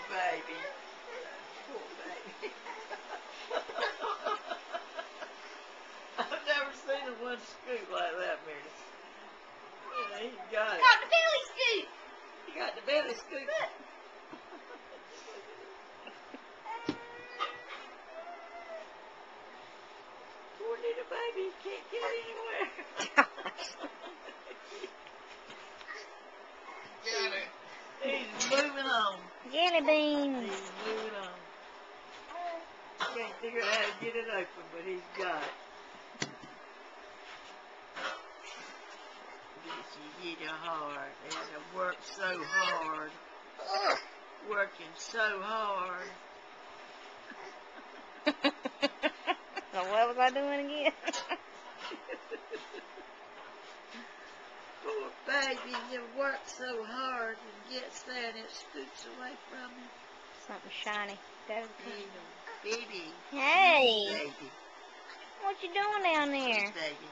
baby. Poor baby. I've never seen a one scoot like that, Meredith. Yeah, he got it. Got the belly scoop. He got the belly scoop. Look. Poor little baby, can't get anywhere. Got it. He's moving on. Jelly beans. He's moving on. Can't figure out how to get it open, but he's got it. You get hard, and I work so hard. Working so hard. So what was I doing again? Poor baby, you work so hard and gets there and it scoots away from him. Something shiny. Go. Baby. Hey. Baby. What you doing down there? Baby.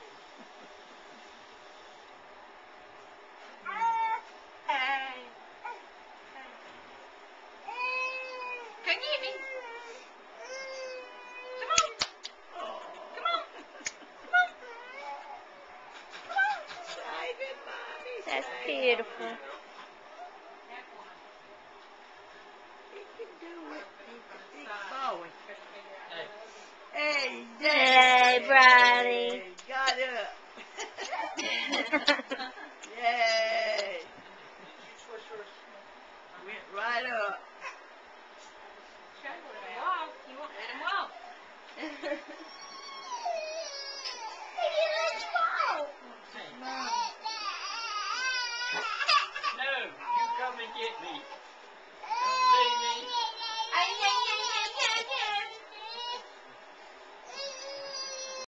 Come get me. Come on. Oh. Come on. Come on. Come on. Save it, Mommy. That's save beautiful. it. He can do it. He's falling. Hey, Hey, Briley. Got up. Yay. Went right up. Walk. You want to walk? Mom. No, you come and get me.